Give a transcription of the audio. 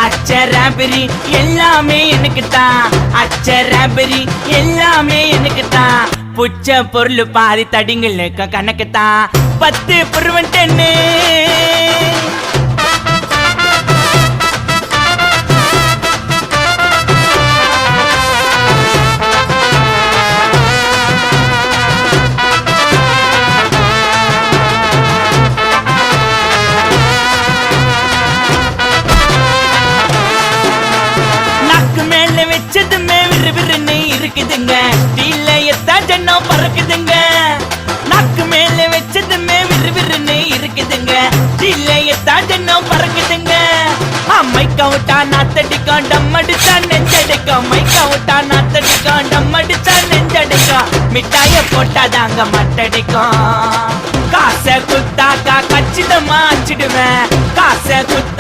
அச்சராபரி எல்லாமே எனக்கு தான், அச்சராபரி எல்லாமே எனக்கு தான். புச்ச பொருள் பாதி தடிங்களுக்கு கணக்கு தான் 10 புருவன் 10. வச்சதுமே விறுவிறுன்னு இருக்குதுங்க, தீல எத்தா ஜன்னம் பறக்குதுங்க. நாக்கு மேல வச்சதுமே விறுவிறுன்னு இருக்குதுங்க, தீல எத்தா ஜன்னம் பறக்குதுங்க. மைக்கா விட்டா நாத்தடிக்கும், டம் அடிச்சா நெஞ்சடிக்கும். மைக்கா விட்டா நாத்தடிக்கும், டம் அடிச்சா நெஞ்சடிக்கும். மிட்டாய போட்டாதாங்க மட்டடிக்கும். காசை குத்தாக்கா கச்சிதமா அச்சிடுவேன், காசை குத்தா